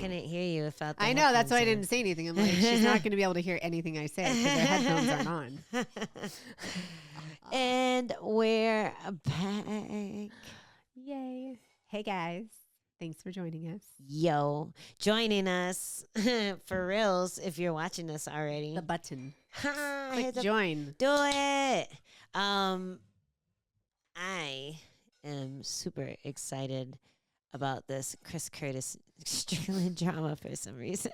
couldn't hear you without the I know. That's why I headphones didn't say anything. I'm like, she's not going to be able to hear anything I say because the headphones aren't on. And we're back. Yay. Hey, guys. Thanks for joining us. Yo, joining us for reals if you're watching us already. The button. Click join. Do it. I am super excited about this Chris Curtis Strickland drama for some reason.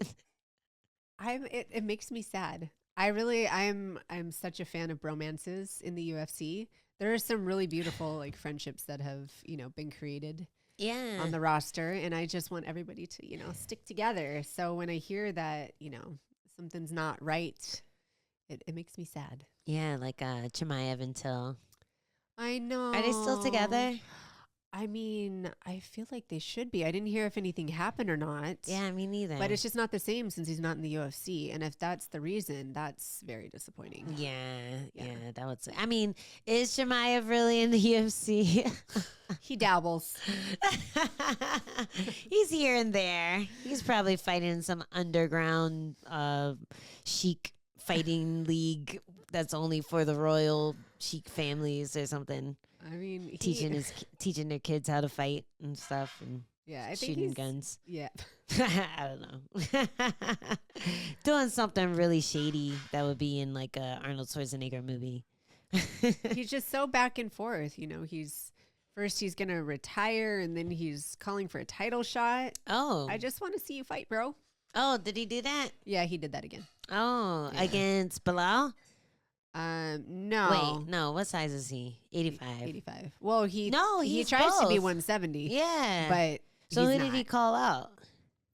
It makes me sad. I'm such a fan of bromances in the UFC. There are some really beautiful like friendships that have, been created on the roster. And I just want everybody to, stick together. So when I hear that, something's not right, it makes me sad. Yeah, like Chimaev and Till. I know. Are they still together? I mean, I feel like they should be. I didn't hear if anything happened or not. Yeah, me neither. But it's just not the same since he's not in the UFC. And if that's the reason, that's very disappointing. Yeah, that would say. I mean, is Chimaev really in the UFC? He dabbles. He's here and there. He's probably fighting in some underground chic fighting league that's only for the royal chic families or something. I mean, teaching their kids how to fight and stuff, and I think shooting guns. Yeah, I don't know. Doing something really shady that would be in like a Arnold Schwarzenegger movie. He's just so back and forth. He's gonna retire, and then he's calling for a title shot. Oh, I just want to see you fight, bro. Oh, did he do that? Yeah, he did that again. Oh, yeah. Against Bilal? No. Wait, no. What size is he? 85. 85. Well, he tries both. to be 170. Yeah. But so who did he call out?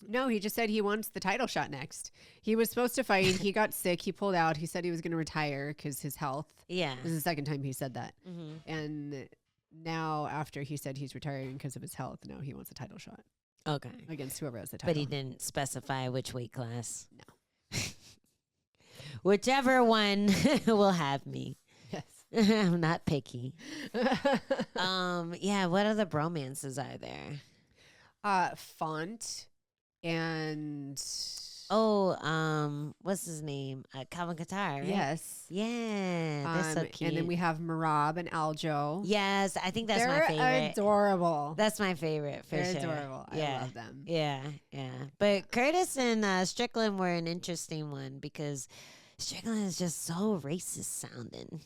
No, he just said he wants the title shot next. He was supposed to fight. He got sick. He pulled out. He said he was going to retire because his health. Yeah. This is the second time he said that. Mm-hmm. And now after he said he's retiring because of his health, now he wants a title shot. Okay. Against whoever has the title. But he didn't specify which weight class. No. Whichever one will have me. Yes. I'm not picky. Yeah, what other bromances are there? Font and what's his name? Calvin Qatar, right? Yes. Yeah, they're so cute. And then we have Marab and Aljo. Yes, I think that's my They're favorite. Adorable. That's my favorite for They're sure. adorable. Yeah. I love them. Yeah. But Curtis and Strickland were an interesting one because Strickland is just so racist sounding.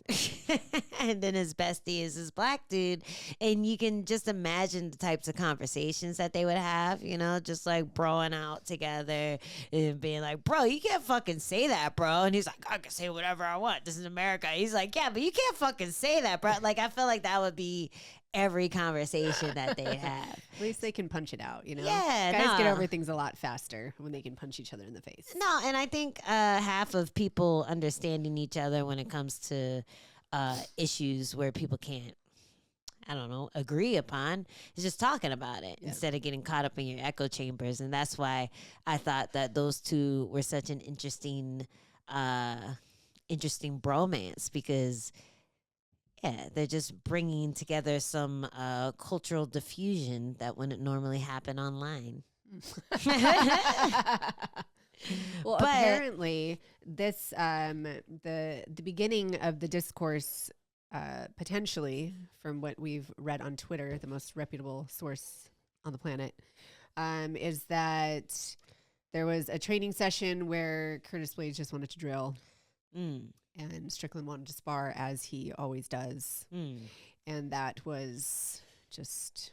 And then his bestie is this black dude. And you can just imagine the types of conversations that they would have, just like broing out together and being like, bro, you can't fucking say that, bro. And he's like, I can say whatever I want. This is America. He's like, yeah, but you can't fucking say that, bro. Like, I feel like that would be every conversation that they have. At least they can punch it out, Yeah, guys get over things a lot faster when they can punch each other in the face. No, and I think half of people understanding each other when it comes to issues where people can't, I don't know, agree upon is just talking about it instead of getting caught up in your echo chambers. And that's why I thought that those two were such an interesting bromance because they're just bringing together some cultural diffusion that wouldn't normally happen online. Well, apparently, this the beginning of the discourse, potentially, from what we've read on Twitter, the most reputable source on the planet, is that there was a training session where Curtis Blades just wanted to drill. And Strickland wanted to spar as he always does. And that was just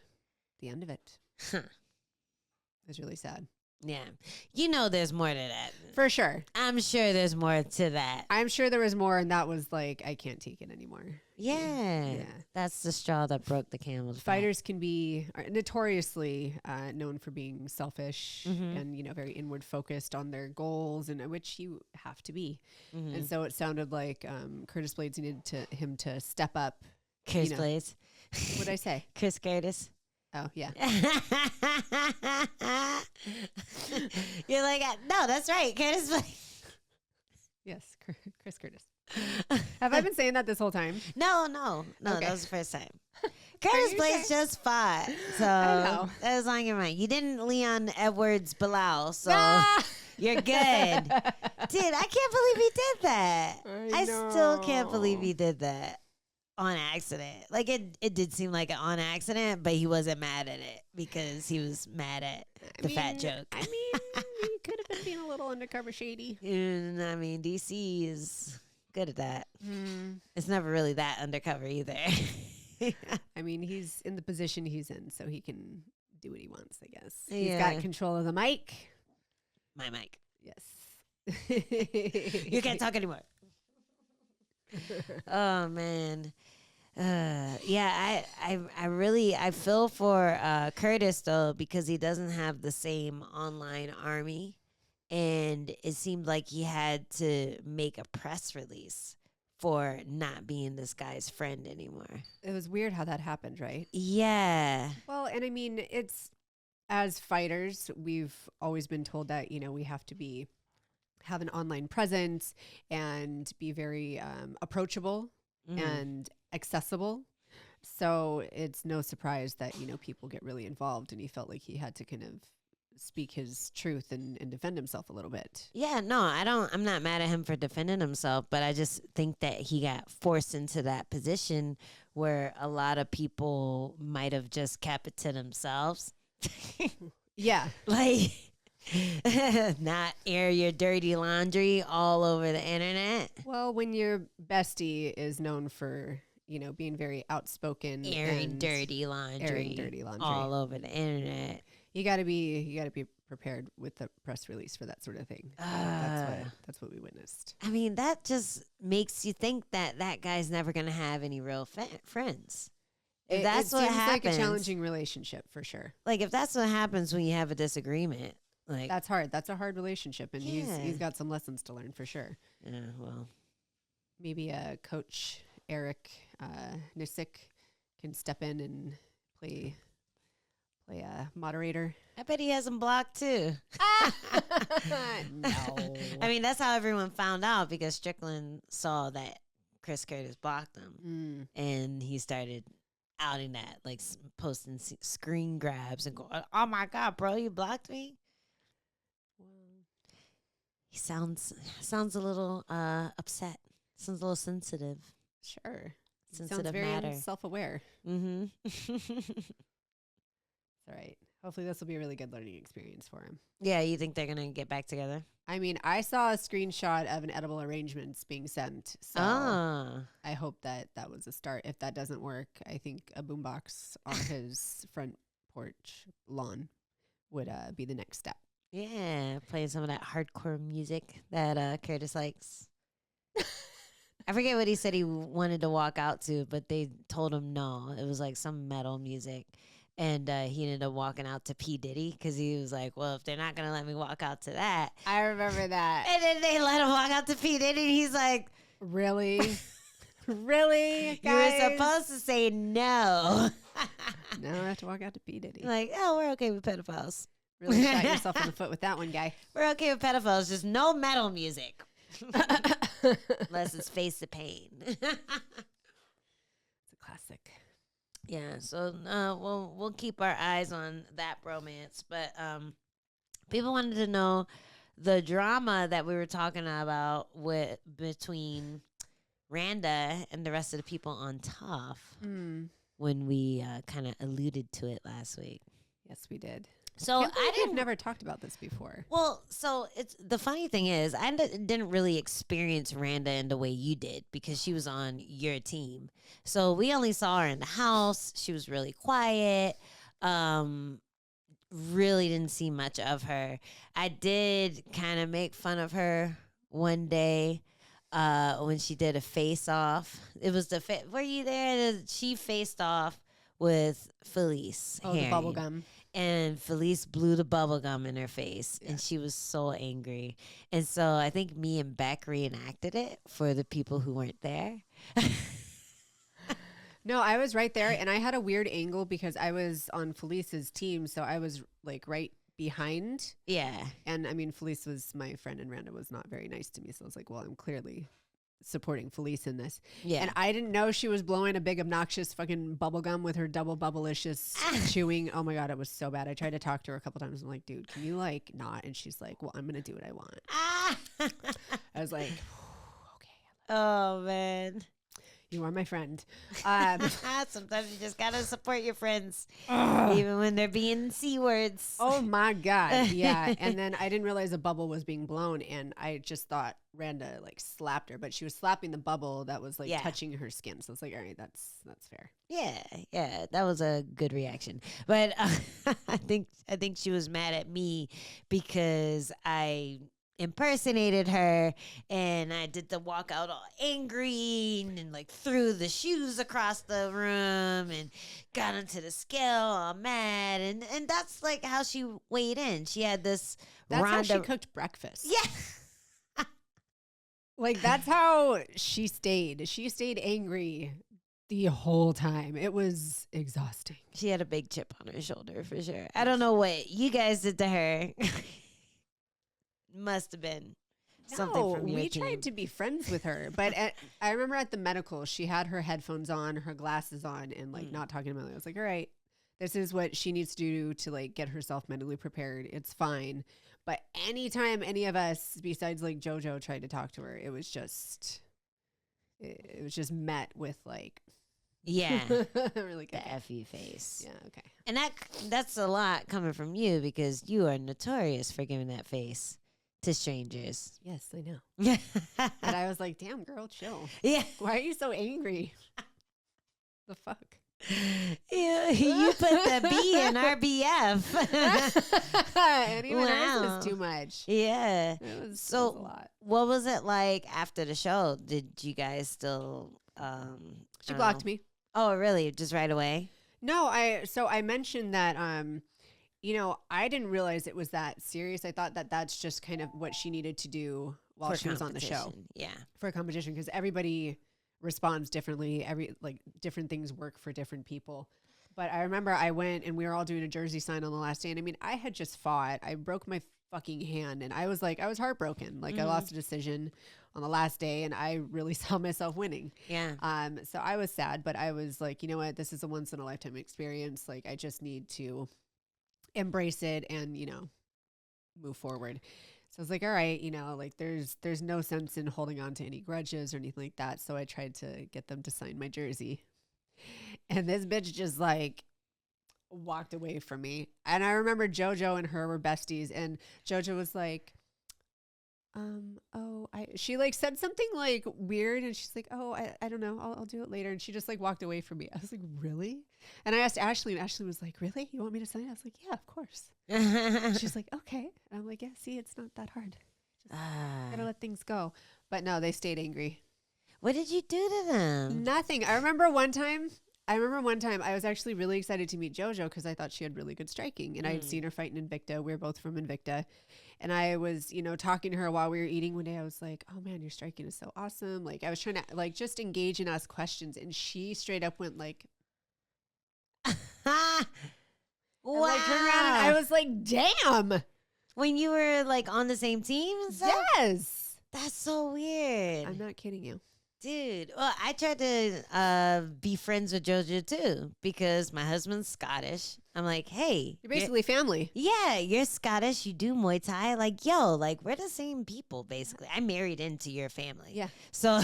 the end of it. It was really sad. Yeah. There's more to that. For sure. I'm sure there's more to that. I'm sure there was more, and that was like, I can't take it anymore. Yeah. That's the straw that broke the camel's back. Fighters are notoriously known for being selfish and, very inward focused on their goals, and which you have to be. And so it sounded like Curtis Blades needed him to step up. Curtis Blades. What'd I say? Chris Curtis. Oh, yeah. You're like, no, that's right. Curtis Blades. Yes, Chris Curtis. Have I been saying that this whole time? No, Okay. that was the first time. Curtis plays just fine. So I know. that was on your mind. You didn't Leon Edwards Bilal, so you're good. Dude, I can't believe he did that. I still can't believe he did that on accident. Like it did seem like an on accident, but he wasn't mad at it because he was mad at the fat joke. I mean, he could have been being a little undercover shady. And, I mean, DC is good at that. It's never really that undercover either. I mean, he's in the position he's in, so he can do what he wants, I guess. He's got control of the mic. My mic. Yes. You can't talk anymore. Oh, man. I feel for Curtis, though, because he doesn't have the same online army. And it seemed like he had to make a press release for not being this guy's friend anymore. It was weird how that happened, right? Yeah. Well, and I mean, it's as fighters, we've always been told that, we have to have an online presence and be very approachable and accessible. So it's no surprise that, people get really involved, and he felt like he had to kind of speak his truth and defend himself a little bit. Yeah, no, I'm not mad at him for defending himself, but I just think that he got forced into that position where a lot of people might have just kept it to themselves. Yeah. Like, not air your dirty laundry all over the internet. Well, when your bestie is known for, being very outspoken, airing dirty laundry all over the internet. You got to be prepared with the press release for that sort of thing. That's what we witnessed. I mean, that just makes you think that guy's never going to have any real friends. If that's what happens, like a challenging relationship for sure. Like if that's what happens when you have a disagreement, like that's hard. That's a hard relationship, and he's got some lessons to learn for sure. Yeah, well, maybe Coach Eric Nisick can step in and play a moderator. I bet he has him blocked too. No. I mean, that's how everyone found out, because Strickland saw that Chris Curtis blocked him, and he started outing that, like posting screen grabs and going, "Oh my God, bro, you blocked me." He sounds a little upset. Sounds a little sensitive. Sure. Sensitive sounds very matter. Self-aware. Mm-hmm. All right. Hopefully this will be a really good learning experience for him. Yeah, you think they're gonna get back together? I mean, I saw a screenshot of an edible arrangements being sent, so I hope that was a start. If that doesn't work, I think a boombox on his front porch lawn would be the next step. Yeah, playing some of that hardcore music that Curtis likes. I forget what he said he wanted to walk out to, but they told him no. It was like some metal music. And he ended up walking out to P. Diddy because he was like, well, if they're not going to let me walk out to that. I remember that. And then they let him walk out to P. Diddy. And he's like, really? Really? Guys? You were supposed to say no. Now I have to walk out to P. Diddy. Like, oh, we're okay with pedophiles. Really shot yourself in the foot with that one, guy. We're okay with pedophiles. Just no metal music. Unless it's Face the Pain. It's a classic. Yeah, so we'll keep our eyes on that bromance. But people wanted to know the drama that we were talking about between Randa and the rest of the people on Tough when we kind of alluded to it last week. Yes, we did. So I've never talked about this before. Well, so it's the funny thing is I didn't really experience Randa in the way you did because she was on your team. So we only saw her in the house. She was really quiet. Really didn't see much of her. I did kind of make fun of her one day when she did a face off. It was were you there? She faced off with Felice. Oh, the bubble gum. And Felice blew the bubble gum in her face, and she was so angry. And so I think me and Beck reenacted it for the people who weren't there. No, I was right there, and I had a weird angle because I was on Felice's team, so I was like right behind. Yeah. And I mean, Felice was my friend, and Randa was not very nice to me, so I was like, well, I'm clearly supporting Felice in this. Yeah. And I didn't know she was blowing a big obnoxious fucking bubble gum with her double bubblicious chewing. Oh my God, it was so bad. I tried to talk to her a couple times. I'm like, dude, can you like not? And she's like, well, I'm going to do what I want. I was like, okay. Oh, man. You are my friend. Sometimes you just gotta support your friends, even when they're being C words. Oh my God. Yeah. And then I didn't realize a bubble was being blown, and I just thought Randa like slapped her, but she was slapping the bubble that was like touching her skin. So it's like, all right, that's fair. Yeah, that was a good reaction. But I think she was mad at me because I impersonated her and I did the walk out all angry and like threw the shoes across the room and got into the scale all mad, and that's like how she weighed in. She had this how she cooked breakfast. Yeah. Like that's how she stayed. She stayed angry the whole time. It was exhausting. She had a big chip on her shoulder for sure. I don't know what you guys did to her. Must have been something from your we team. tried to be friends with her, but I remember at the medical, she had her headphones on, her glasses on, and like not talking about it. I was like, all right, this is what she needs to do to like get herself mentally prepared. It's fine. But anytime any of us besides like JoJo tried to talk to her, it was just met with like, yeah, really good. The F you face. Yeah, okay. And that's a lot coming from you because you are notorious for giving that face to strangers. Yes, I know. And I was like, damn, girl, chill. Yeah. Why are you so angry? The fuck? You put the B in RBF. Anyone else is too much. Yeah. It was a lot. What was it like after the show? Did you guys still She blocked me. Oh, really? Just right away? No, I mentioned that I didn't realize it was that serious. I thought that that's just kind of what she needed to do while she was on the show. Yeah. For a competition, because everybody responds differently. Different things work for different people. But I remember I went and we were all doing a jersey sign on the last day. And I mean, I had just fought. I broke my fucking hand and I was heartbroken. Like I lost a decision on the last day and I really saw myself winning. Yeah. So I was sad, but I was like, you know what? This is a once in a lifetime experience. Like I just need to embrace it and, move forward. So I was like, all right, like there's no sense in holding on to any grudges or anything like that. So I tried to get them to sign my jersey. And this bitch just like walked away from me. And I remember JoJo and her were besties. And JoJo was like, she like said something like weird and she's like, oh, I don't know. I'll do it later. And she just like walked away from me. I was like, really? And I asked Ashley and Ashley was like, really? You want me to sign? I was like, yeah, of course. She's like, okay. And I'm like, yeah, see, it's not that hard. Just gotta let things go. But no, they stayed angry. What did you do to them? Nothing. I remember one time I was actually really excited to meet JoJo because I thought she had really good striking and I had seen her fight in Invicta. We were both from Invicta. And I was, talking to her while we were eating one day. I was like, oh man, your striking is so awesome. Like I was trying to like just engage and ask questions. And she straight up went like, wow. And, like, turned around and I was like, damn. When you were like on the same team and stuff? Yes. That's so weird. I'm not kidding you. Dude, well, I tried to be friends with JoJo too because my husband's Scottish. I'm like, hey. You're basically family. Yeah, you're Scottish. You do Muay Thai. Like, yo, like we're the same people, basically. I married into your family. Yeah. So,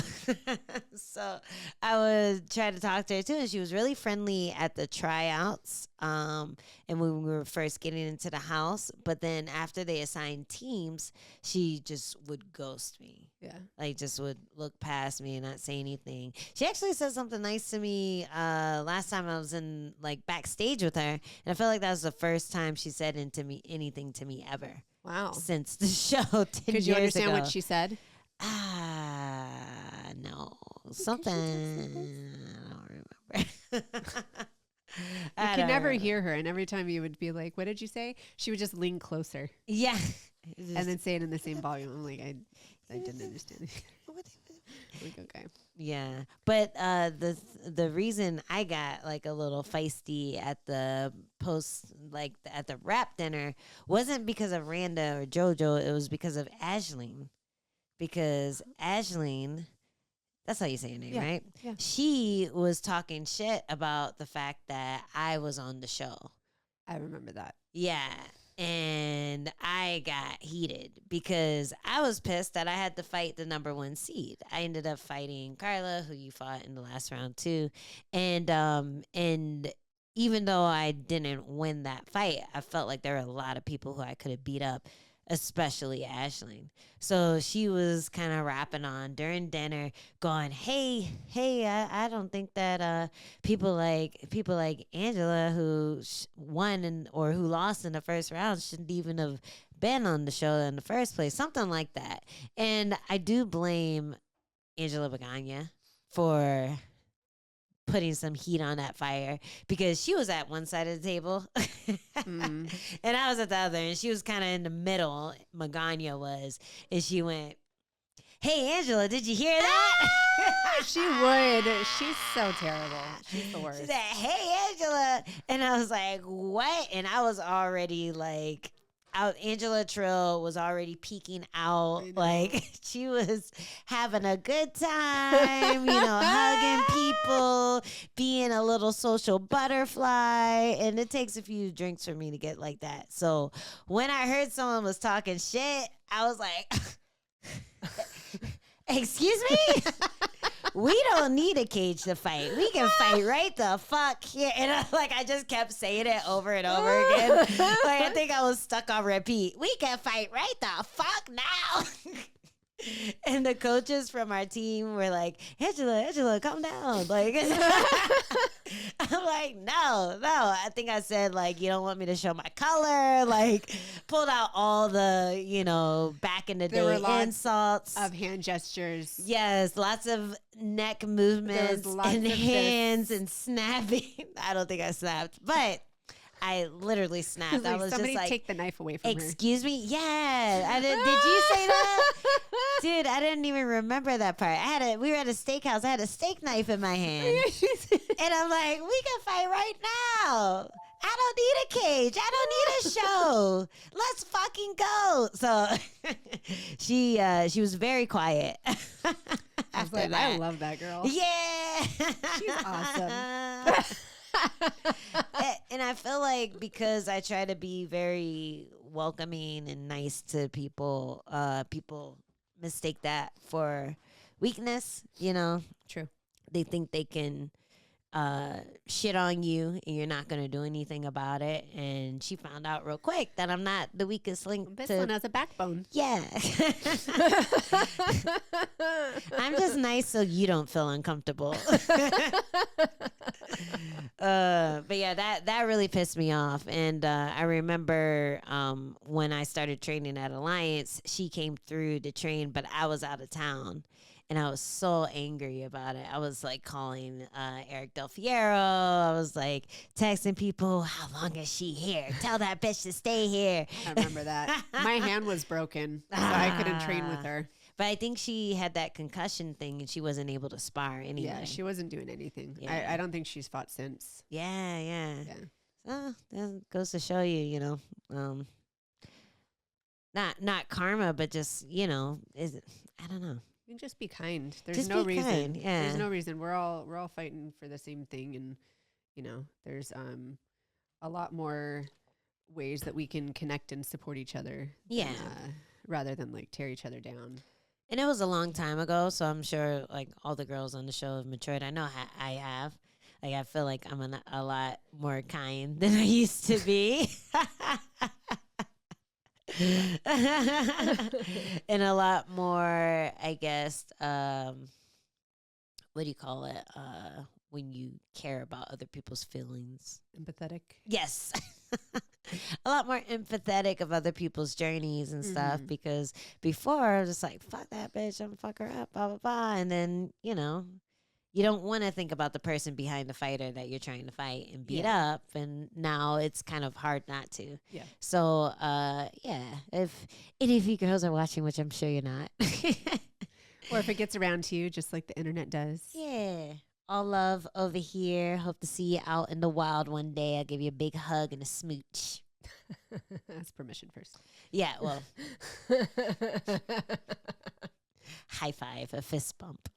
so I would try to talk to her too. And she was really friendly at the tryouts and when we were first getting into the house. But then after they assigned teams, she just would ghost me. Yeah. Like just would look past me and not say anything. She actually said something nice to me last time I was in like backstage with her. And I feel like that was the first time she said anything to me ever. Wow. Since the show 10 years ago. Could you understand what she said? No. Something. I don't remember. You could never hear her. And every time you would be like, what did you say? She would just lean closer. Yeah. And then say it in the same volume. I'm like, I didn't understand. Like, okay. Yeah. But the reason I got like a little feisty at the at the rap dinner wasn't because of Randa or JoJo. It was because of Ashleen. Because Ashleen That's how you say your name, Yeah. right? Yeah. She was talking shit about the fact that I was on the show. I remember that. Yeah. And I got heated because I was pissed that I had to fight the number 1 seed. I ended up fighting Carla, who you fought in the last round too. And even though I didn't win that fight, I felt like there were a lot of people who I could have beat up, especially Aisling. So she was kind of rapping on during dinner, going, hey, I don't think that people like Angela who won or who lost in the first round shouldn't even have been on the show in the first place, something like that. And I do blame Angela Bagania for putting some heat on that fire because she was at one side of the table and I was at the other, and she was kind of in the middle. Magana was, and she went, hey, Angela, did you hear that? She would. She's so terrible. She's the worst. She said, hey, Angela. And I was like, what? And I was already like, Angela Trill was already peeking out. Like, she was having a good time, hugging people, being a little social butterfly. And it takes a few drinks for me to get like that. So when I heard someone was talking shit, I was like, excuse me? We don't need a cage to fight. We can fight right the fuck here. And I just kept saying it over and over again. I think I was stuck on repeat. We can fight right the fuck now. And the coaches from our team were like, Angela, calm down. Like, I'm like, no. I think I said, you don't want me to show my color. Pulled out all the, back in the day insults. Of hand gestures. Yes, lots of neck movements and hands and snapping. I don't think I snapped, but I literally snapped. I was somebody just like, take the knife away from her. Excuse me? Yeah. Did you say that? Dude, I didn't even remember that part. We were at a steakhouse. I had a steak knife in my hand. And I'm like, we can fight right now. I don't need a cage. I don't need a show. Let's fucking go. So she was very quiet. I love that girl. Yeah. She's awesome. And I feel like because I try to be very welcoming and nice to people, people mistake that for weakness, True. They think they can shit on you and you're not going to do anything about it. And she found out real quick that I'm not the weakest link. This one has a backbone. Yeah. I'm just nice so you don't feel uncomfortable. But yeah, that really pissed me off. And I remember when I started training at Alliance, she came through to train, but I was out of town. And I was so angry about it. I was calling Eric Del Fiero. I was texting people, how long is she here? Tell that bitch to stay here. I remember that. My hand was broken, so I couldn't train with her. But I think she had that concussion thing and she wasn't able to spar anyway. Yeah, she wasn't doing anything. Yeah. I don't think she's fought since. Yeah. So that goes to show you, not karma, but just, I don't know. You can just be kind. There's just no be reason. Kind. Yeah. There's no reason. We're all fighting for the same thing, and there's a lot more ways that we can connect and support each other. Yeah. Rather than tear each other down. And it was a long time ago, so I'm sure all the girls on the show have matured. I know I have. I feel like I'm a lot more kind than I used to be. And a lot more, I guess, what do you call it? When you care about other people's feelings. Empathetic. Yes. A lot more empathetic of other people's journeys and stuff, because before I was just like, fuck that bitch, I'm gonna fuck her up, blah, blah, blah. And then, you don't want to think about the person behind the fighter that you're trying to fight and beat up. And now it's kind of hard not to. Yeah. So, yeah, if any of you girls are watching, which I'm sure you're not. Or if it gets around to you, just like the internet does. Yeah. All love over here. Hope to see you out in the wild one day. I'll give you a big hug and a smooch. That's permission first. Yeah, well. high five, a fist bump.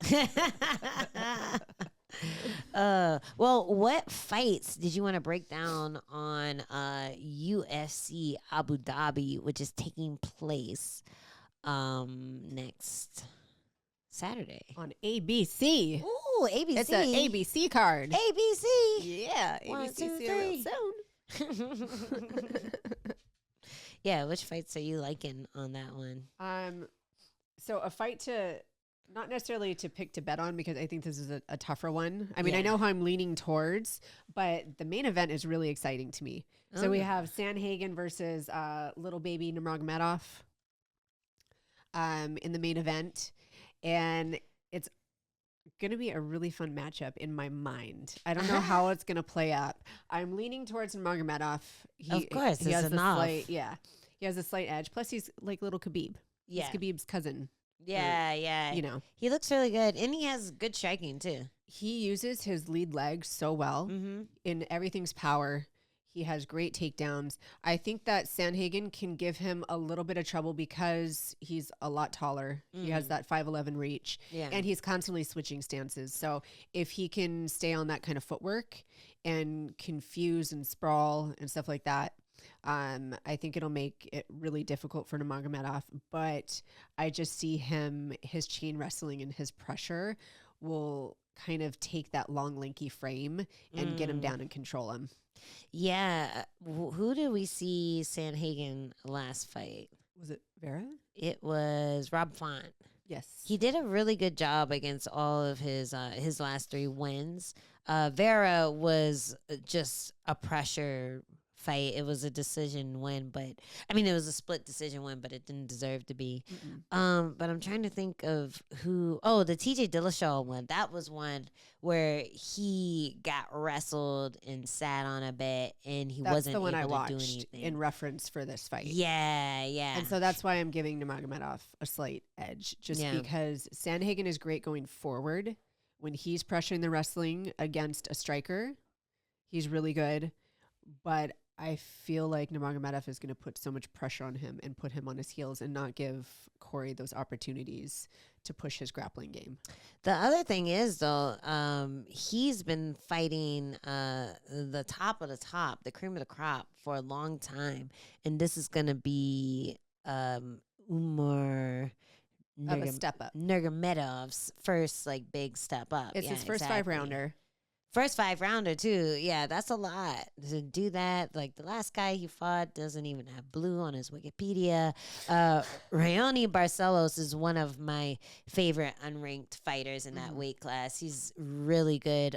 Well, what fights did you want to break down on UFC Abu Dhabi, which is taking place next Saturday on ABC? Ooh, ABC. It's an ABC card. ABC. Yeah, One, ABC two, serial three. soon. Yeah, which fights are you liking on that one? So a fight to not necessarily to pick to bet on, because I think this is a tougher one. I mean, I know how I'm leaning towards, but the main event is really exciting to me. So we have Sandhagen versus little baby Nurmagomedov in the main event, and it's going to be a really fun matchup in my mind. I don't know how it's going to play up. I'm leaning towards Nurmagomedov. Of course, he has enough. he has a slight edge. Plus, he's like little Khabib. Yeah, he's Khabib's cousin. Yeah. You know, he looks really good, and he has good striking too. He uses his lead leg so well in everything's power. He has great takedowns. I think that Sandhagen can give him a little bit of trouble because he's a lot taller. He has that 5'11" reach, and he's constantly switching stances. So if he can stay on that kind of footwork and confuse and sprawl and stuff like that, I think it'll make it really difficult for Nurmagomedov. But I just see his chain wrestling and his pressure will kind of take that long, lanky frame and get him down and control him. Yeah. Who did we see Sandhagen last fight? Was it Vera? It was Rob Font. Yes. He did a really good job against all of his last 3 wins. Vera was just a pressure fight. It was a decision win, but I mean, it was a split decision win, but it didn't deserve to be. But I'm trying to think of who. Oh, the TJ Dillashaw one. That was one where he got wrestled and sat on a bit, and wasn't the one able I to do watched anything. in reference for this fight. Yeah. And so that's why I'm giving Nurmagomedov a slight edge, just because Sandhagen is great going forward. When he's pressuring the wrestling against a striker, he's really good. But I feel like Nurmagomedov is going to put so much pressure on him and put him on his heels and not give Corey those opportunities to push his grappling game. The other thing is, though, he's been fighting the top of the top, the cream of the crop, for a long time. And this is going to be Umar a step up. Nurmagomedov's first big step up. It's his first 5-rounder. First 5-rounder too. Yeah, that's a lot to do that. Like the last guy he fought doesn't even have blue on his Wikipedia. Raoni Barcelos is one of my favorite unranked fighters in that weight class. He's really good,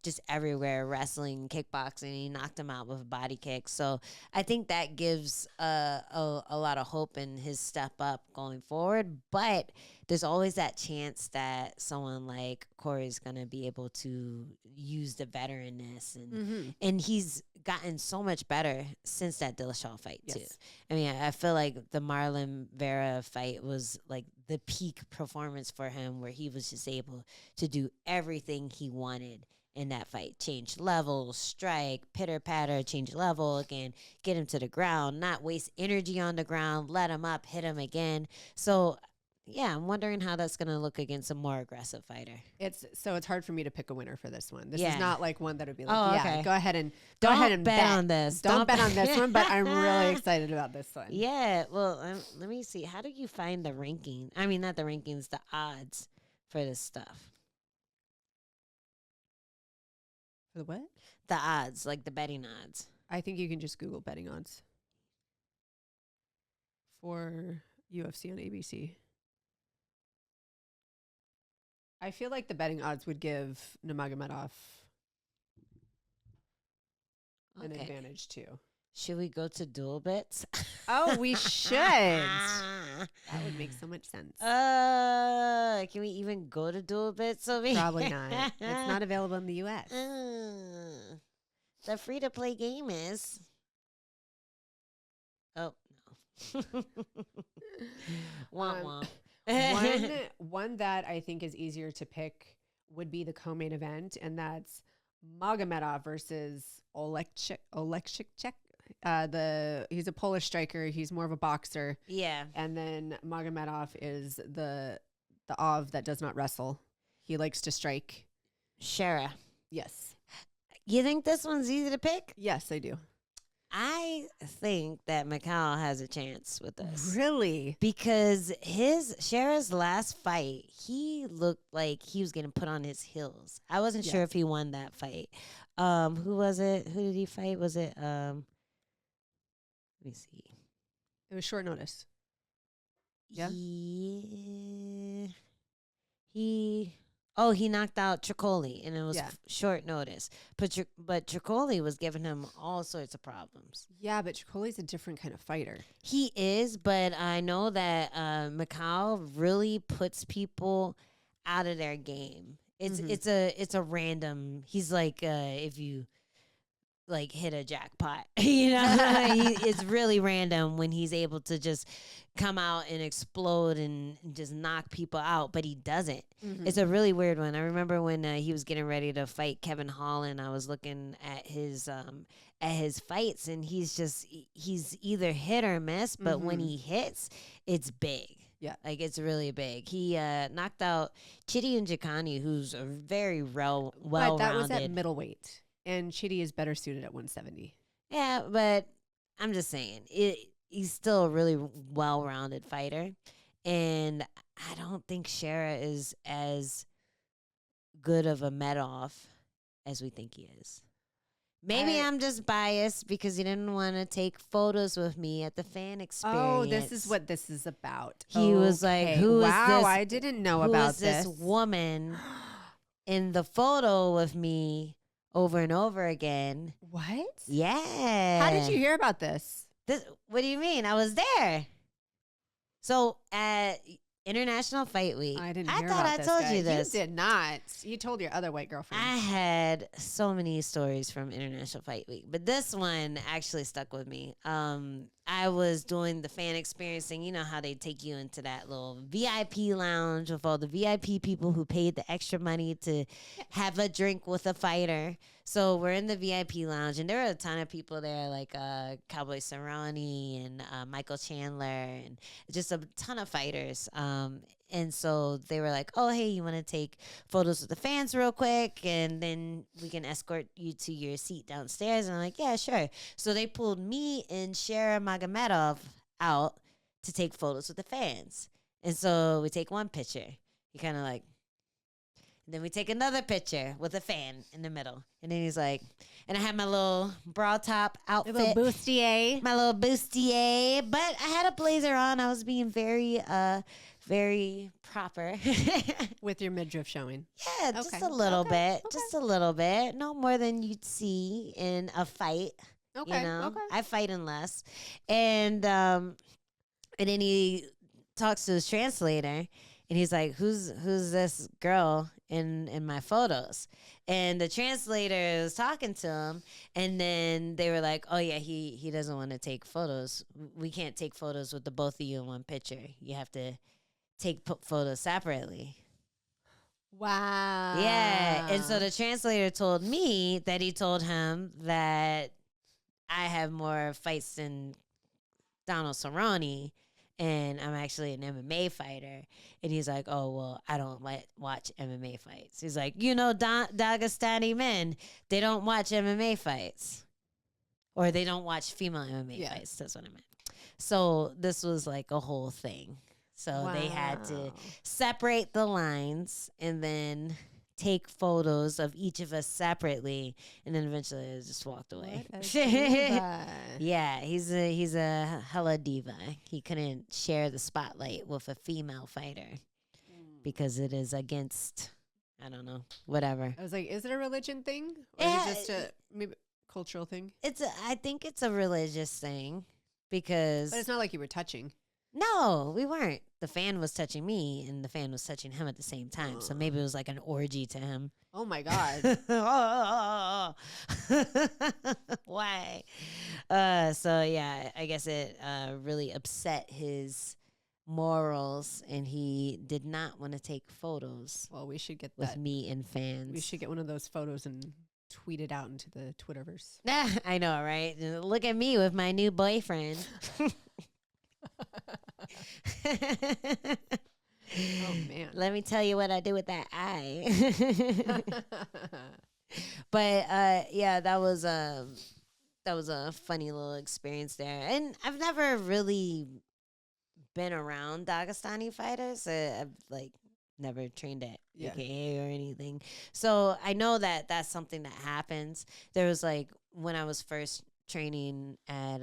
just everywhere, wrestling, kickboxing. He knocked him out with a body kick. So I think that gives a lot of hope in his step up going forward. But there's always that chance that someone like Corey is going to be able to use the veteranness, and he's gotten so much better since that Dillashaw fight too. I mean, I feel like the Marlon Vera fight was like the peak performance for him, where he was just able to do everything he wanted in that fight. Change levels, strike, pitter patter, change level again, get him to the ground, not waste energy on the ground, let him up, hit him again. So yeah, I'm wondering how that's going to look against a more aggressive fighter. It's hard for me to pick a winner for this one. This is not like one that would be like, okay. go ahead and bet on this. Don't bet on this one, but I'm really excited about this one. Yeah, well, let me see. How do you find the ranking? I mean, not the rankings, the odds for this stuff. For the what? The odds, like the betting odds. I think you can just Google betting odds for UFC on ABC. I feel like the betting odds would give Nurmagomedov an advantage too. Should we go to Duelbits? Oh, we should. That would make so much sense. Can we even go to Duelbits? Probably not. It's not available in the U.S. The free-to-play game is. Oh, no. Womp womp. One that I think is easier to pick would be the co-main event, and that's Magomedov versus Oleksiejczuk. He's a Polish striker. He's more of a boxer. Yeah. And then Magomedov is the the Av that does not wrestle. He likes to strike. Shara. Yes. You think this one's easy to pick? Yes, I do. I think that Mikhail has a chance with this. Really? Because Shara's last fight, he looked like he was getting put on his heels. I wasn't sure if he won that fight. Who was it? Who did he fight? Was it let me see. It was short notice. Yeah. He knocked out Tricoli, and it was short notice. But Tricoli was giving him all sorts of problems. Yeah, but Tricoli's a different kind of fighter. He is, but I know that Mikhail really puts people out of their game. It's a random. He's like if you like hit a jackpot, it's really random when he's able to just come out and explode and just knock people out, but he doesn't. It's a really weird one. I remember when he was getting ready to fight Kevin Holland, I was looking at his fights, and he's either hit or miss, but when he hits, it's big. Yeah. Like, it's really big. He knocked out Chidi Njoku, who's a very well-rounded. But that was at middleweight. And Chidi is better suited at 170. Yeah, but I'm just saying, he's still a really well-rounded fighter. And I don't think Shara is as good of a Medov as we think he is. Maybe I'm just biased because he didn't want to take photos with me at the fan experience. Oh, this is what this is about. He was like, who is this? Wow, I didn't know about this. Who is this woman in the photo with me? Over and over again. What? Yeah. How did you hear about this? What do you mean? I was there. So at International Fight Week, I didn't hear about this. I told you this. You did not. You told your other white girlfriend. I had so many stories from International Fight Week, but this one actually stuck with me. I was doing the fan experience thing. You know how they take you into that little VIP lounge with all the VIP people who paid the extra money to have a drink with a fighter. So we're in the VIP lounge, and there were a ton of people there, like Cowboy Cerrone and Michael Chandler, and just a ton of fighters. And so they were like, oh, hey, you want to take photos with the fans real quick? And then we can escort you to your seat downstairs. And I'm like, yeah, sure. So they pulled me and Shara Magomedov out to take photos with the fans. And so we take one picture. He kind of like, and then we take another picture with a fan in the middle. And then he's like, and I had my little bra top outfit. Your little bustier. My little bustier. But I had a blazer on. I was being very proper. With your midriff showing. Yeah, just a little bit. Okay. Just a little bit. No more than you'd see in a fight. Okay. You know? Okay. I fight in less. And then he talks to his translator, and he's like, who's this girl in my photos? And the translator was talking to him, and then they were like, oh yeah, he doesn't want to take photos. We can't take photos with the both of you in one picture. You have to take photos separately. Wow. Yeah. And so the translator told me that he told him that I have more fights than Donald Cerrone, and I'm actually an MMA fighter. And he's like, oh, well, I don't watch MMA fights. He's like, Dagestani men, they don't watch MMA fights. Or they don't watch female MMA fights. That's what I meant. So this was like a whole thing. So they had to separate the lines and then take photos of each of us separately, and then eventually I just walked away. Yeah, he's a hella diva. He couldn't share the spotlight with a female fighter because it is against, I don't know, whatever. I was like, is it a religion thing, or is it just a maybe cultural thing? I think it's a religious thing because. But it's not like you were touching. No, we weren't. The fan was touching me, and the fan was touching him at the same time. So maybe it was like an orgy to him. Oh, my God. Why? So, yeah, I guess it really upset his morals, and he did not want to take photos. Well, we should get with me and fans. We should get one of those photos and tweet it out into the Twitterverse. I know, right? Look at me with my new boyfriend. Oh man. Let me tell you what I did with that eye. But yeah, that was a funny little experience there. And I've never really been around Dagestani fighters. I've like never trained at AKA or anything. So I know that that's something that happens. There was like when I was first training at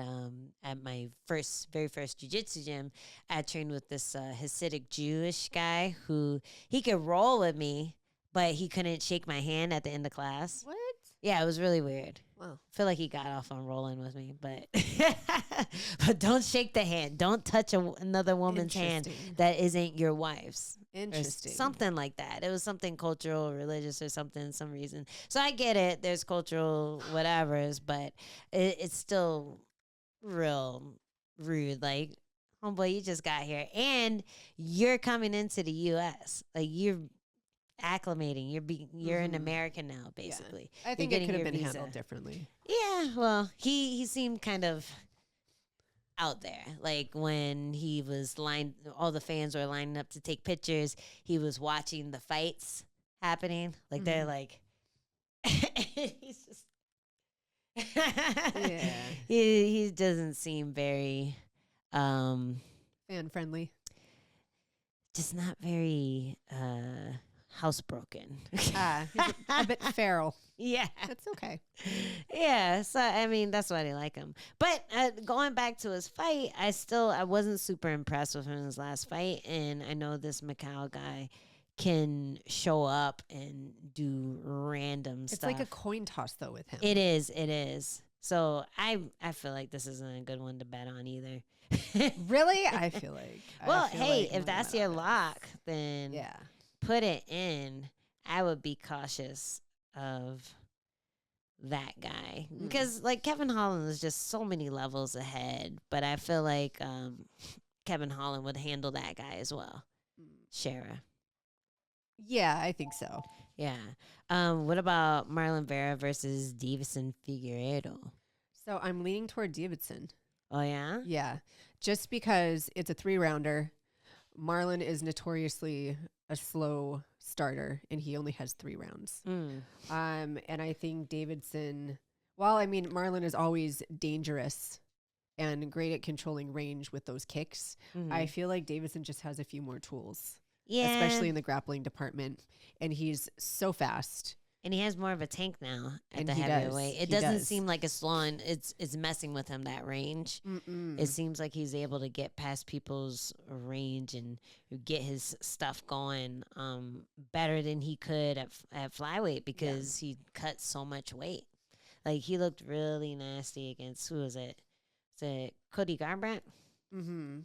my very first jiu-jitsu gym, I trained with this Hasidic Jewish guy who he could roll with me, but he couldn't shake my hand at the end of class. What? Yeah, it was really weird. Wow. I feel like he got off on rolling with me, but but don't shake the hand. Don't touch another woman's hand that isn't your wife's. Interesting. Or something like that. It was something cultural, religious, or something, some reason. So I get it. There's cultural whatevers, but it's still real rude. Like, homeboy, you just got here, and you're coming into the U.S. Like you're acclimating. You're an American now, basically. Yeah. I think it could have been handled differently. Yeah, well, he seemed kind of out there. Like when he was all the fans were lining up to take pictures. He was watching the fights happening. Like they're like, he's just, yeah. He doesn't seem very, fan friendly. Just not very, housebroken. He's a bit feral. Yeah. That's okay. Yeah. So, I mean, that's why they like him. But going back to his fight, I wasn't super impressed with him in his last fight. And I know this Macau guy can show up and do random stuff. It's like a coin toss, though, with him. It is. So I feel like this isn't a good one to bet on either. Really? I feel like. Well, hey, if that's your lock, then yeah. Put it in. I would be cautious of that guy because like Kevin Holland is just so many levels ahead, but I feel like Kevin Holland would handle that guy as well. Shara. Yeah, I think so. Yeah. What about Marlon Vera versus Davison Figueiredo? So I'm leaning toward Davidson. Oh yeah? Yeah. Just because it's a 3-rounder. Marlon is notoriously a slow starter, and he only has 3 rounds. And I think Davidson, Marlon is always dangerous and great at controlling range with those kicks. I feel like Davidson just has a few more tools, especially in the grappling department, and he's so fast. And he has more of a tank now at the heavyweight. It doesn't seem like it's slowing. It's messing with him, that range. It seems like he's able to get past people's range and get his stuff going better than he could at flyweight because he cut so much weight. Like, he looked really nasty against, who was it? Is it Cody Garbrandt? Mm-hmm.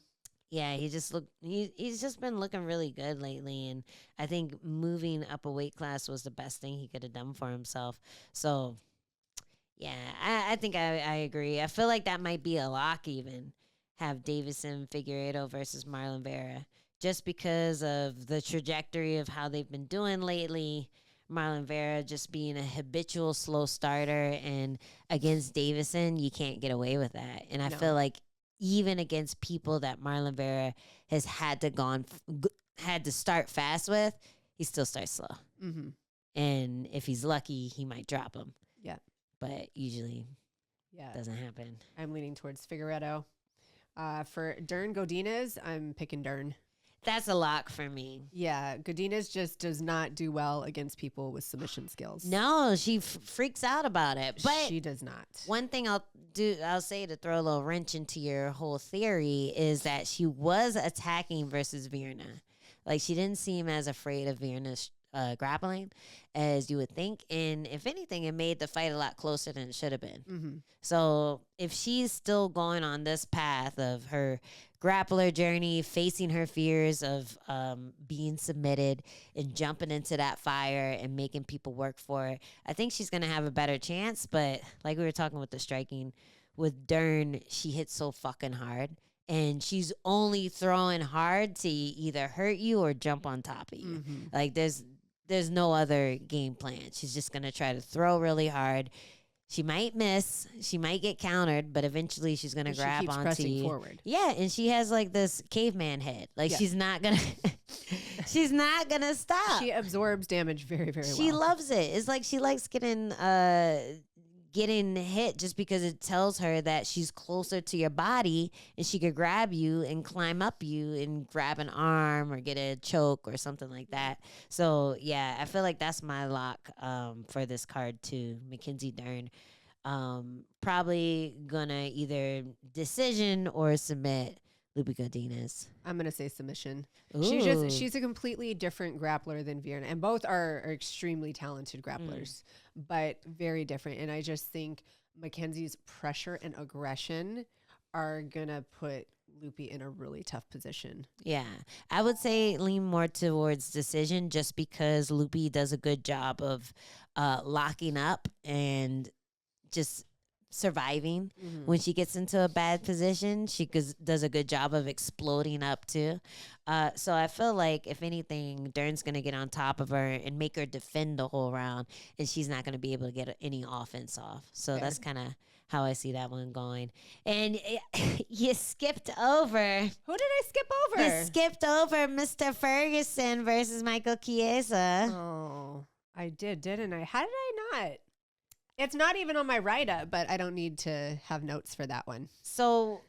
Yeah, he's just been looking really good lately, and I think moving up a weight class was the best thing he could have done for himself. So, yeah, I think I agree. I feel like that might be a lock even, have Davison Figueiredo versus Marlon Vera, just because of the trajectory of how they've been doing lately. Marlon Vera just being a habitual slow starter, and against Davison, you can't get away with that. And I feel like even against people that Marlon Vera has had to start fast with, he still starts slow. Mm-hmm. And if he's lucky, he might drop him. Yeah. But usually it doesn't happen. I'm leaning towards Figueiredo. For Dern Godinez, I'm picking Dern. That's a lock for me. Yeah, Godinez just does not do well against people with submission skills. No, she freaks out about it. But she does not. One thing I'll say to throw a little wrench into your whole theory is that she was attacking versus Virna. Like, she didn't seem as afraid of Virna's grappling as you would think. And if anything, it made the fight a lot closer than it should have been. Mm-hmm. So if she's still going on this path of her grappler journey, facing her fears of being submitted and jumping into that fire and making people work for it, I think she's going to have a better chance. But like we were talking with the striking, with Dern, she hits so fucking hard. And she's only throwing hard to either hurt you or jump on top of you. Mm-hmm. Like, there's no other game plan. She's just going to try to throw really hard. She might miss. She might get countered, but eventually she's gonna grab keeps onto pressing you. forward. Yeah, and she has like this caveman head. Like she's not gonna, she's not gonna stop. She absorbs damage very, very well. She loves it. It's like she likes getting hit just because it tells her that she's closer to your body and she could grab you and climb up you and grab an arm or get a choke or something like that. So yeah, I feel like that's my lock for this card too. Mackenzie Dern. Probably gonna either decision or submit Lupi Godinez. I'm gonna say submission. Ooh. She's a completely different grappler than Vierna, and both are extremely talented grapplers, but very different. And I just think Mackenzie's pressure and aggression are gonna put Lupi in a really tough position. Yeah, I would say lean more towards decision just because Lupi does a good job of locking up and just surviving. When she gets into a bad position, she does a good job of exploding up too. So I feel like if anything, Dern's gonna get on top of her and make her defend the whole round, and she's not gonna be able to get any offense off. So that's kind of how I see that one going. And you skipped over. Who did I skip over? You skipped over Mr. Ferguson versus Michael Chiesa. Oh, I did, didn't I? How did I not? It's not even on my write-up, but I don't need to have notes for that one. So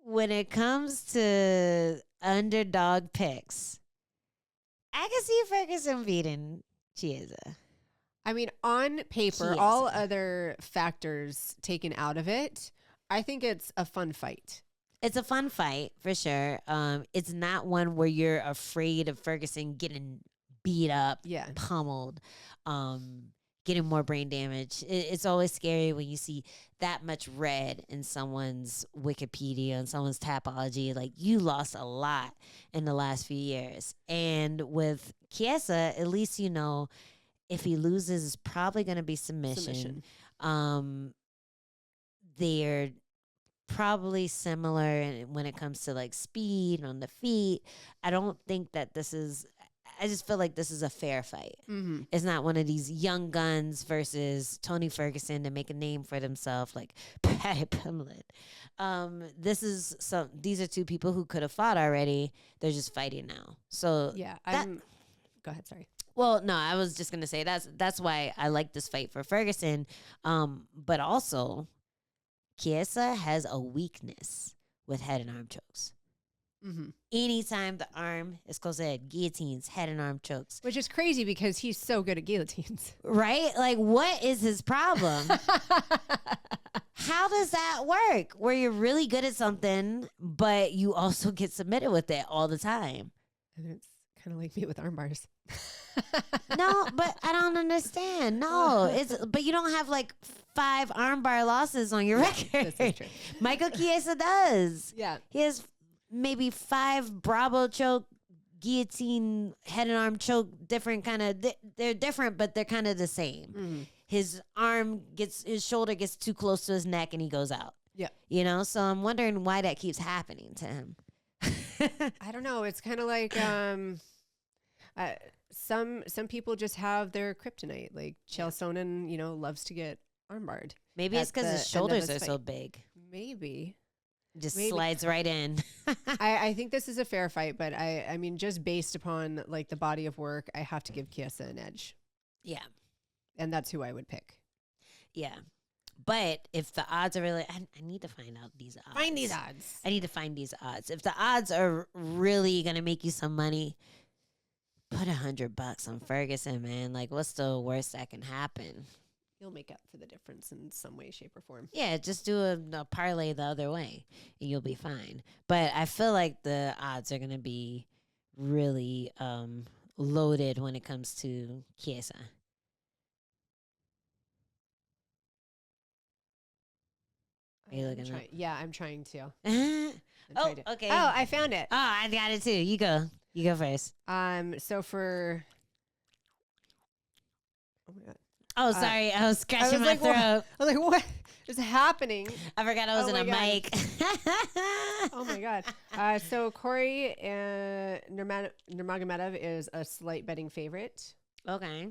when it comes to underdog picks, I can see Ferguson beating Chiesa. I mean, on paper, all other factors taken out of it, I think it's a fun fight. It's a fun fight for sure. It's not one where you're afraid of Ferguson getting beat up, pummeled, getting more brain damage. It's always scary when you see that much red in someone's Wikipedia and someone's Tapology. Like, you lost a lot in the last few years. And with Chiesa, at least you know if he loses, it's probably going to be submission. They're probably similar when it comes to like speed on the feet. I don't think that I just feel like this is a fair fight. It's not one of these young guns versus Tony Ferguson to make a name for themselves, like Patty Pimlet. These are two people who could have fought already. They're just fighting now. So yeah, go ahead. Sorry. Well, no, I was just gonna say that's why I like this fight for Ferguson. But also, Chiesa has a weakness with head and arm chokes. Anytime the arm is close to head, guillotines, head and arm chokes. Which is crazy because he's so good at guillotines. Right? Like, what is his problem? How does that work? Where you're really good at something, but you also get submitted with it all the time. And it's kind of like me with arm bars. No, but I don't understand. No, but you don't have like 5 armbar losses on your record. That's true. Michael Chiesa does. Yeah. He has maybe 5 Bravo choke, guillotine, head and arm choke, different kind of, they're different, but they're kind of the same. His shoulder gets too close to his neck and he goes out. Yeah. You know, so I'm wondering why that keeps happening to him. I don't know. It's kind of like, some people just have their kryptonite. Like Chael Sonnen, loves to get armbarred. Maybe it's because his shoulders are so big. Maybe. Just slides right in. I think this is a fair fight, but I mean, just based upon like the body of work, I have to give Chiesa an edge. Yeah. And that's who I would pick. Yeah. But if the odds are really, I need to find out these odds. Find these odds. I need to find these odds. If the odds are really going to make you some money, put $100 on Ferguson, man. Like, what's the worst that can happen? You'll make up for the difference in some way, shape, or form. Yeah, just do a parlay the other way, and you'll be fine. But I feel like the odds are going to be really loaded when it comes to Chiesa. Are you looking up? Yeah, I'm trying to. Okay. Oh, I found it. Oh, I got it too. You go. You go first. So for. Oh my god. Oh, sorry. I was scratching my throat. I was like, what is happening? I forgot I was in a mic. Oh my god. So Corey Nurmagomedov is a slight betting favorite. Okay.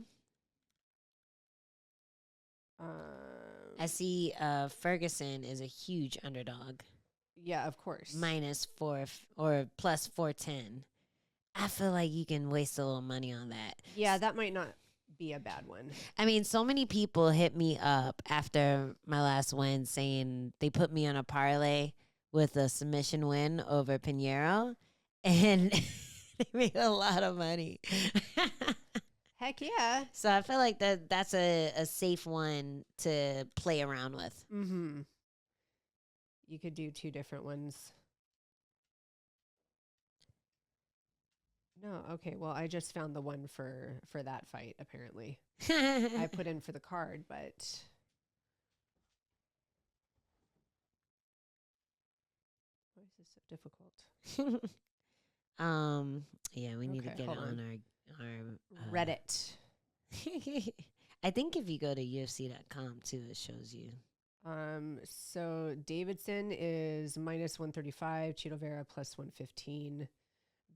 I see Ferguson is a huge underdog. Yeah, of course. -4 or +410. I feel like you can waste a little money on that. Yeah, that might not be a bad one. I mean, so many people hit me up after my last win saying they put me on a parlay with a submission win over Pinheiro, and they made a lot of money. Heck yeah. So I feel like that's a safe one to play around with. Mm-hmm. You could do 2 different ones. No, okay. Well, I just found the one for that fight, apparently. I put in for the card, but why is this so difficult? Yeah, we need to Okay, get it hold on on. our Reddit. I think if you go to UFC.com too, it shows you. So Davidson is -135, Chito Vera +115,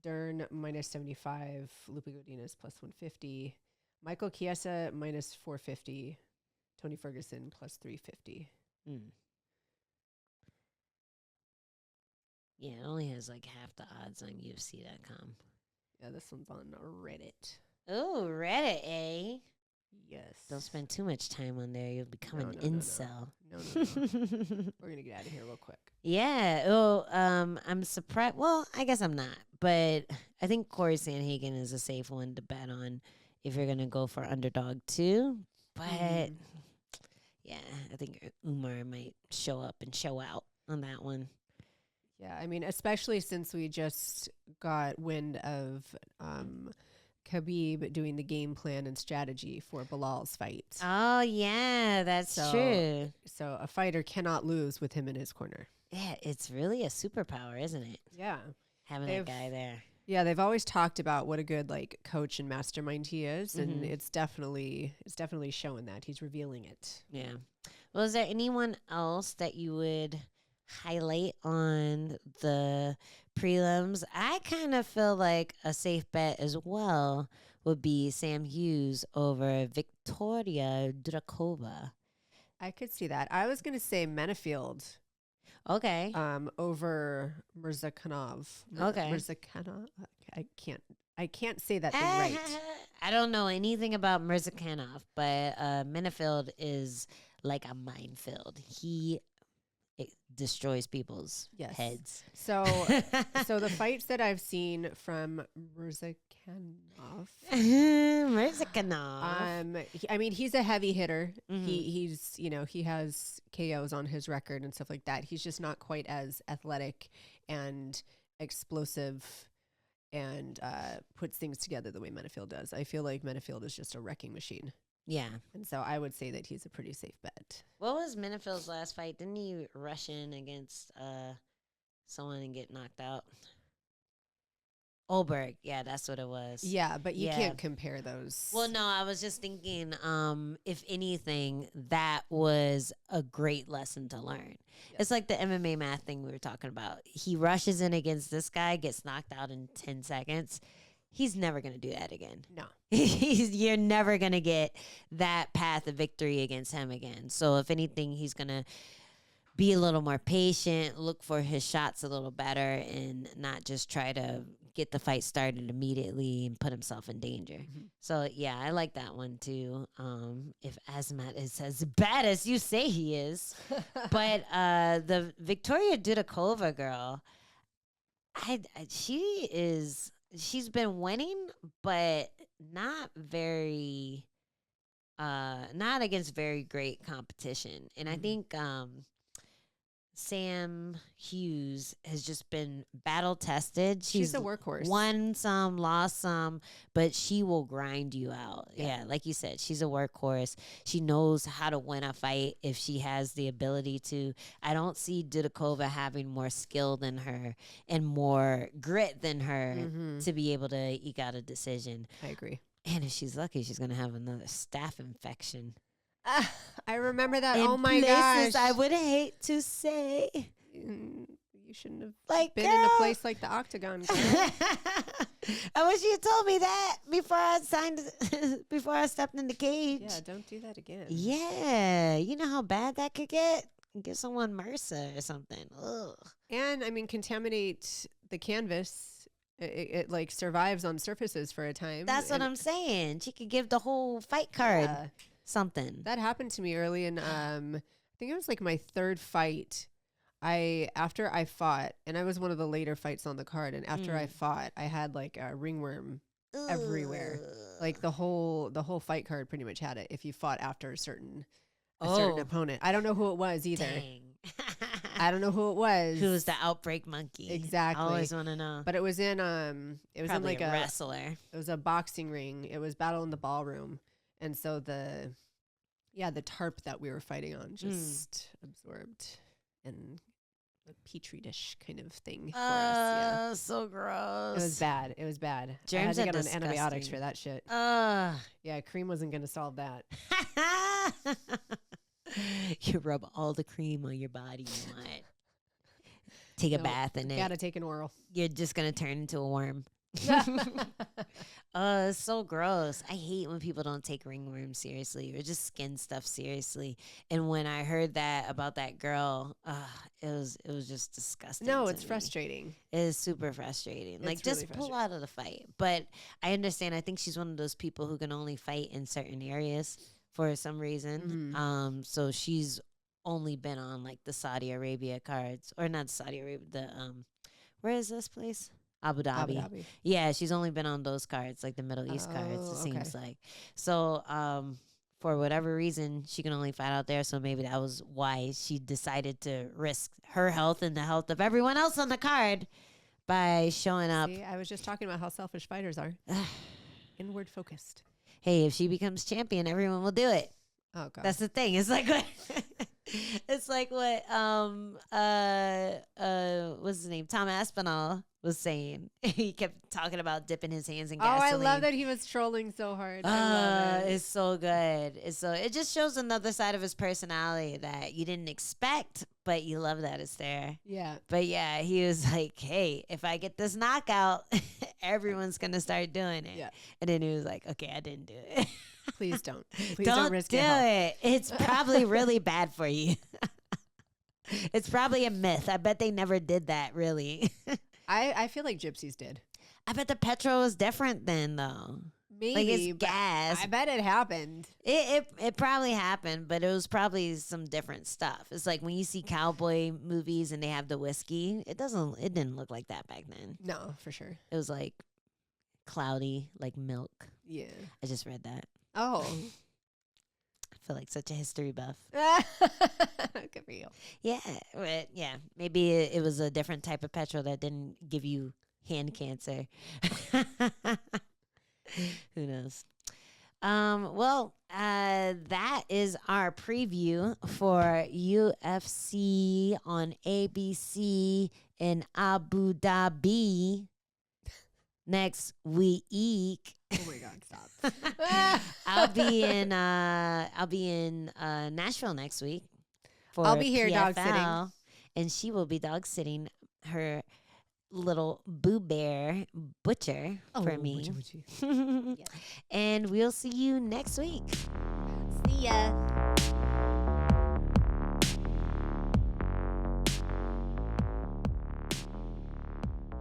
Dern -75, Lupe Godinez +150, Michael Chiesa -450, Tony Ferguson +350. Yeah, it only has like half the odds on UFC.com. Yeah, this one's on Reddit. Oh, Reddit, eh? Yes. Don't spend too much time on there. You'll become an No. incel. No. We're gonna get out of here real quick. Yeah. Oh, I'm surprised. Well, I guess I'm not, but I think Corey Sanhagen is a safe one to bet on if you're gonna go for underdog too. But yeah, I think Umar might show up and show out on that one. Yeah, I mean, especially since we just got wind of Khabib doing the game plan and strategy for Bilal's fight. Oh yeah, that's true. So a fighter cannot lose with him in his corner. Yeah, it's really a superpower, isn't it? Yeah. Having that guy there. Yeah, they've always talked about what a good like coach and mastermind he is, and it's definitely showing that. He's revealing it. Yeah. Well, is there anyone else that you would highlight on the prelims? I kind of feel like a safe bet as well would be Sam Hughes over Victoria Drakova. I could see that. I was going to say Menafield. Okay. Over Mirzakhanov. Okay. Mirzakhanov. I can't say that thing right. I don't know anything about Mirzakhanov, but Menafield is like a minefield. It destroys people's heads. So the fights that I've seen from Mirzakhanov. I mean, he's a heavy hitter. He's he has KOs on his record and stuff like that. He's just not quite as athletic and explosive and puts things together the way Menafield does. I feel like Menafield is just a wrecking machine. Yeah. And so I would say that he's a pretty safe bet. What was Menafield's last fight? Didn't he rush in against someone and get knocked out? Olberg. Yeah, that's what it was. Yeah, but you can't compare those. Well, no, I was just thinking, if anything, that was a great lesson to learn. Yep. It's like the MMA math thing we were talking about. He rushes in against this guy, gets knocked out in 10 seconds. He's never going to do that again. No. You're never going to get that path of victory against him again. So if anything, he's going to be a little more patient, look for his shots a little better, and not just try to get the fight started immediately and put himself in danger. So, yeah, I like that one, too. If Azmat is as bad as you say he is. But the Victoria Dudakova girl, she's been winning, but not against very great competition. And I think Sam Hughes has just been battle tested. She's a workhorse. Won some, lost some, but she will grind you out. Yeah, like you said, she's a workhorse. She knows how to win a fight if she has the ability to. I don't see Dudakova having more skill than her and more grit than her to be able to eke out a decision. I agree. And if she's lucky, she's going to have another staph infection. I remember that. In oh my places gosh! I would hate to say. You shouldn't have Like, been in a girl. place like the Octagon. Girl. I wish you had told me that before I signed, before I stepped in the cage. Yeah, don't do that again. Yeah, you know how bad that could get. Give someone MRSA or something. Ugh. And I mean, contaminate the canvas. It like survives on surfaces for a time. That's what and I'm saying. She could give the whole fight card yeah, something. that happened to me early in I think it was like my third fight. After I fought, and I was one of the later fights on the card, and after I fought, I had like a ringworm everywhere. Like the whole fight card pretty much had it if you fought after a certain opponent. I don't know who it was either. Dang. I don't know who it was. Who's the outbreak monkey? Exactly. I always want to know. But it was in it was Probably in like a wrestler. It was a boxing ring. It was Battle in the Ballroom. And so the tarp that we were fighting on just absorbed and a petri dish kind of thing for us. Yeah. So gross. It was bad. It was bad. Germs I had to are get on antibiotics disgusting. for that shit. Ugh. Yeah, cream wasn't going to solve that. You rub all the cream on your body you want. Take a bath in it. Gotta take an oral. You're just going to turn into a worm. It's so gross. I hate when people don't take ringworm seriously or just skin stuff seriously. And when I heard that about that girl, it was just disgusting. No, to it's me. frustrating. It is super frustrating. Like, It's just really pull out of the fight. But I understand. I think she's one of those people who can only fight in certain areas for some reason. So she's only been on like the Saudi Arabia cards, or not Saudi Arabia. The where is this place? Abu Dhabi. Yeah, she's only been on those cards, like the Middle East cards, it seems like. So, for whatever reason, she can only fight out there. So maybe that was why she decided to risk her health and the health of everyone else on the card by showing up. See, I was just talking about how selfish fighters are. Inward focused. Hey, if she becomes champion, everyone will do it. Oh God. That's the thing. It's like what it's like what what's his name? Tom Aspinall was saying. He kept talking about dipping his hands in gasoline. I love that he was trolling so hard. I love it. It's so good. It just shows another side of his personality that you didn't expect, but you love that it's there. Yeah. But yeah, he was like, hey, if I get this knockout, everyone's gonna start doing it. Yeah. And then he was like, okay, I didn't do it. Please don't. Please don't risk do your health. it. It's probably really bad for you. It's probably a myth. I bet they never did that, really. I feel like gypsies did. I bet the petrol was different then, though. Maybe. Like it's gas. I bet it happened. It probably happened, but it was probably some different stuff. It's like when you see cowboy movies and they have the whiskey. It didn't look like that back then. No, for sure. It was like cloudy, like milk. Yeah. I just read that. Oh. I feel like such a history buff. Good for you. Yeah, but yeah. Maybe it was a different type of petrol that didn't give you hand cancer. Who knows? That is our preview for UFC on ABC in Abu Dhabi next week. Oh my God, stop. I'll be in Nashville next week. I'll be here dog PFL, sitting. and she will be dog sitting her little Boo Bear Butcher for me. Butchie. And we'll see you next week. See ya.